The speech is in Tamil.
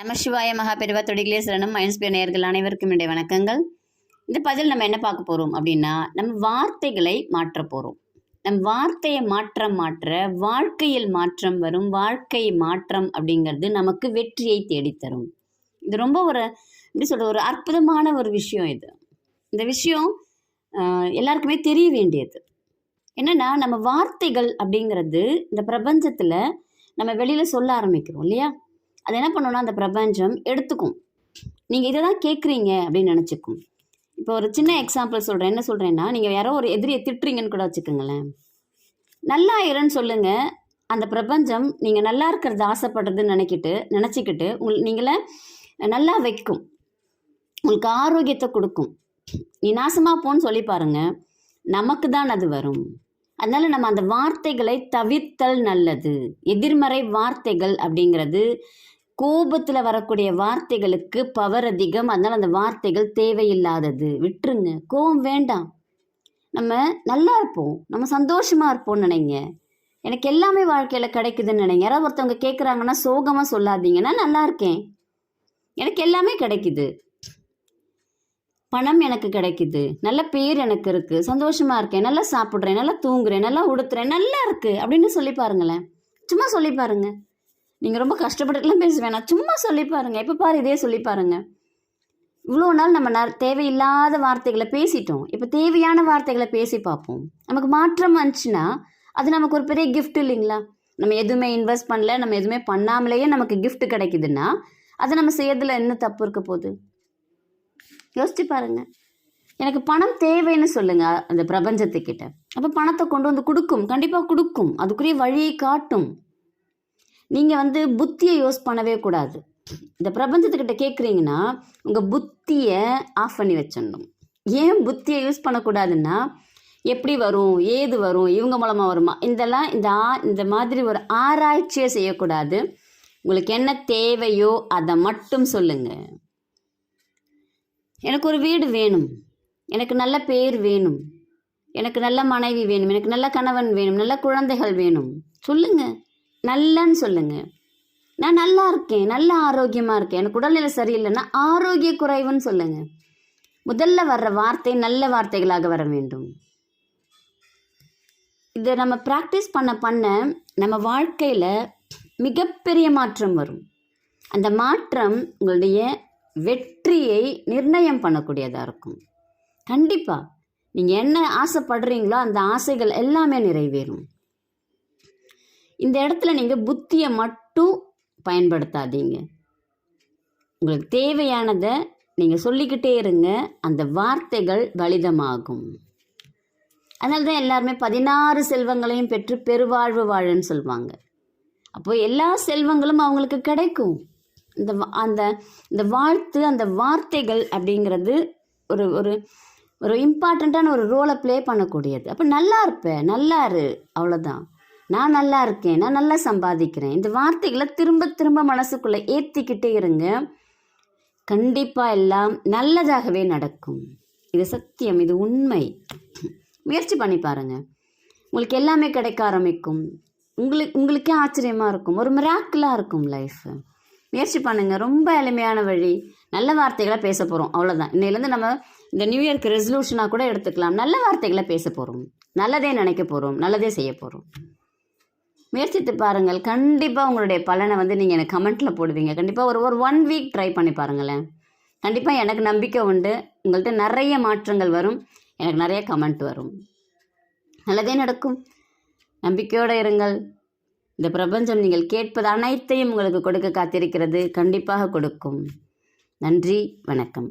நம சிவாய மகாபெரிவா தொடிகளே சரணம் மைன்ஸ்பியர் நேயர்கள் அனைவருக்கும் என்னுடைய வணக்கங்கள். இந்த பதில் நம்ம என்ன பார்க்க போகிறோம் அப்படின்னா, நம்ம வார்த்தைகளை மாற்ற போகிறோம். நம் வார்த்தையை மாற்ற வாழ்க்கையில் மாற்றம் வரும். வாழ்க்கை மாற்றம் அப்படிங்கிறது நமக்கு வெற்றியை தேடித்தரும். இது ரொம்ப எப்படி சொல்கிறது, ஒரு அற்புதமான ஒரு விஷயம். இந்த விஷயம் எல்லாருக்குமே தெரிய வேண்டியது. என்னென்னா, நம்ம வார்த்தைகள் அப்படிங்கிறது இந்த பிரபஞ்சத்தில் நம்ம வெளியில் சொல்ல ஆரம்பிக்கிறோம் இல்லையா? அது என்ன பண்ணோன்னா, அந்த பிரபஞ்சம் எடுத்துக்கும். நீங்கள் இதை தான் கேட்குறீங்க அப்படின்னு நினச்சிக்கும். இப்போ ஒரு சின்ன எக்ஸாம்பிள் சொல்கிறேன். என்ன சொல்கிறேன்னா, நீங்கள் யாரோ ஒரு எதிரியை திட்டுறீங்கன்னு கூட வச்சுக்கோங்களேன். நல்லா இருன்னு சொல்லுங்கள். அந்த பிரபஞ்சம் நீங்கள் நல்லா இருக்கிறது ஆசைப்படுறதுன்னு நினச்சிக்கிட்டு நீங்கள நல்லா வைக்கும். உங்களுக்கு ஆரோக்கியத்தை கொடுக்கும். நீ நாசமாக போன்னு சொல்லி பாருங்கள், நமக்கு தான் அது வரும். அதனால் நம்ம அந்த வார்த்தைகளை தவிர்த்தல் நல்லது. எதிர்மறை வார்த்தைகள் அப்படிங்கிறது கோபத்தில் வரக்கூடிய வார்த்தைகளுக்கு பவர் அதிகம். அதனால் அந்த வார்த்தைகள் தேவையில்லாதது, விட்டுருங்க. கோபம் வேண்டாம். நம்ம நல்லா இருப்போம், நம்ம சந்தோஷமாக இருப்போம்னு நினைங்க. எனக்கு எல்லாமே வாழ்க்கையில் கிடைக்குதுன்னு நினைங்க. யாராவது ஒருத்தவங்க கேட்குறாங்கன்னா சோகமாக சொல்லாதீங்கன்னா, நல்லா இருக்கேன், எனக்கு எல்லாமே கிடைக்குது, பணம் எனக்கு கிடைக்குது, நல்ல பேர் எனக்கு இருக்குது, சந்தோஷமாக இருக்கேன், நல்லா சாப்பிட்றேன், நல்லா தூங்குறேன், நல்லா உடுத்துறேன், நல்லா இருக்குது அப்படின்னு சொல்லி பாருங்களேன். சும்மா சொல்லி பாருங்கள். நீங்கள் ரொம்ப கஷ்டப்பட்டுலாம் பேச வேணாம், சும்மா சொல்லி பாருங்கள். இப்போ பாரு, இதே சொல்லி பாருங்கள். இவ்வளோ நாள் நம்ம தேவையில்லாத வார்த்தைகளை பேசிட்டோம். இப்போ தேவையான வார்த்தைகளை பேசி பார்ப்போம். நமக்கு மாற்றம் வந்துச்சுன்னா அது நமக்கு ஒரு பெரிய கிஃப்ட் இல்லைங்களா? நம்ம எதுவுமே இன்வெஸ்ட் பண்ணல, நம்ம எதுவுமே பண்ணாமலேயே நமக்கு கிஃப்ட் கிடைக்குதுன்னா அதை நம்ம செய்யறதுல என்ன தப்பு இருக்க போகுது? யோசிச்சு பாருங்க. எனக்கு பணம் தேவைன்னு சொல்லுங்க அந்த பிரபஞ்சத்துக்கிட்ட. அப்போ பணத்தை கொண்டு வந்து கொடுக்கும், கண்டிப்பாக கொடுக்கும், அதுக்குரிய வழியை காட்டும். நீங்கள் புத்தியை யூஸ் பண்ணவே கூடாது. இந்த பிரபஞ்சத்துக்கிட்ட கேட்குறீங்கன்னா உங்கள் புத்தியை ஆஃப் பண்ணி வச்சிடணும். ஏன் புத்தியை யூஸ் பண்ணக்கூடாதுன்னா, எப்படி வரும், ஏது வரும், இவங்க மூலமாக வருமா, இந்த மாதிரி ஒரு ஆராய்ச்சியை செய்யக்கூடாது. உங்களுக்கு என்ன தேவையோ அதை மட்டும் சொல்லுங்கள். எனக்கு ஒரு வீடு வேணும், எனக்கு நல்ல பேர் வேணும், எனக்கு நல்ல மனைவி வேணும், எனக்கு நல்ல கணவன் வேணும், நல்ல குழந்தைகள் வேணும் சொல்லுங்கள். நல்லன்னு சொல்லுங்கள். நான் நல்லா இருக்கேன், நல்ல ஆரோக்கியமாக இருக்கேன், எனக்கு உடல்நிலை சரியில்லைன்னா ஆரோக்கிய குறைவுன்னு சொல்லுங்கள். முதல்ல வர்ற வார்த்தை நல்ல வார்த்தைகளாக வர வேண்டும். இதை நம்ம ப்ராக்டிஸ் பண்ண நம்ம வாழ்க்கையில் மிகப்பெரிய மாற்றம் வரும். அந்த மாற்றம் உங்களுடைய வெற்றியை நிர்ணயம் பண்ணக்கூடியதாக இருக்கும். கண்டிப்பாக நீங்கள் என்ன ஆசைப்படுறீங்களோ அந்த ஆசைகள் எல்லாமே நிறைவேறும். இந்த இடத்துல நீங்கள் புத்தியை மட்டும் பயன்படுத்தாதீங்க. உங்களுக்கு தேவையானதை நீங்கள் சொல்லிக்கிட்டே இருங்க, அந்த வார்த்தைகள் பலிதமாகும். அதனால தான் எல்லாருமே 16 செல்வங்களையும் பெற்று பெருவாழ்வு வாழன்னு சொல்லுவாங்க. அப்போ எல்லா செல்வங்களும் அவங்களுக்கு கிடைக்கும். இந்த வாழ்த்து, அந்த வார்த்தைகள் அப்படிங்கிறது ஒரு ஒரு ஒரு இம்பார்ட்டண்ட்டான ஒரு ரோலை ப்ளே பண்ணக்கூடியது. அப்போ நல்லா இருப்பேன், நல்லா இரு, அவ்வளோதான். நான் நல்லா இருக்கேன், நான் நல்லா சம்பாதிக்கிறேன், இந்த வார்த்தைகளை திரும்ப திரும்ப மனசுக்குள்ளே ஏற்றிக்கிட்டே இருங்க. கண்டிப்பாக எல்லாம் நல்லதாகவே நடக்கும். இது சத்தியம், இது உண்மை. முயற்சி பண்ணி பாருங்கள், உங்களுக்கு எல்லாமே கிடைக்க ஆரம்பிக்கும். உங்களுக்கே ஆச்சரியமாக இருக்கும், ஒரு மிராக்கிளாக இருக்கும் லைஃப். முயற்சி பண்ணுங்கள். ரொம்ப எளிமையான வழி. நல்ல வார்த்தைகளை பேச போகிறோம், அவ்வளோதான். இன்னையிலேருந்து நம்ம இந்த நியூ இயர்க்கு ரெசல்யூஷனாக கூட எடுத்துக்கலாம். நல்ல வார்த்தைகளை பேச போகிறோம், நல்லதே நினைக்க போகிறோம், நல்லதே செய்ய போகிறோம். முயற்சித்து பாருங்கள். கண்டிப்பாக உங்களுடைய பலனை நீங்கள் எனக்கு கமெண்ட்டில் போடுவீங்க. கண்டிப்பாக ஒரு 1 வீக் ட்ரை பண்ணி பாருங்களேன். கண்டிப்பாக எனக்கு நம்பிக்கை உண்டு, உங்கள்கிட்ட நிறைய மாற்றங்கள் வரும், எனக்கு நிறைய கமெண்ட் வரும், நல்லதே நடக்கும். நம்பிக்கையோடு இருங்கள். இந்த பிரபஞ்சம் நீங்கள் கேட்பது அனைத்தையும் உங்களுக்கு கொடுக்க காத்திருக்கிறது. கண்டிப்பாக கொடுக்கும். நன்றி, வணக்கம்.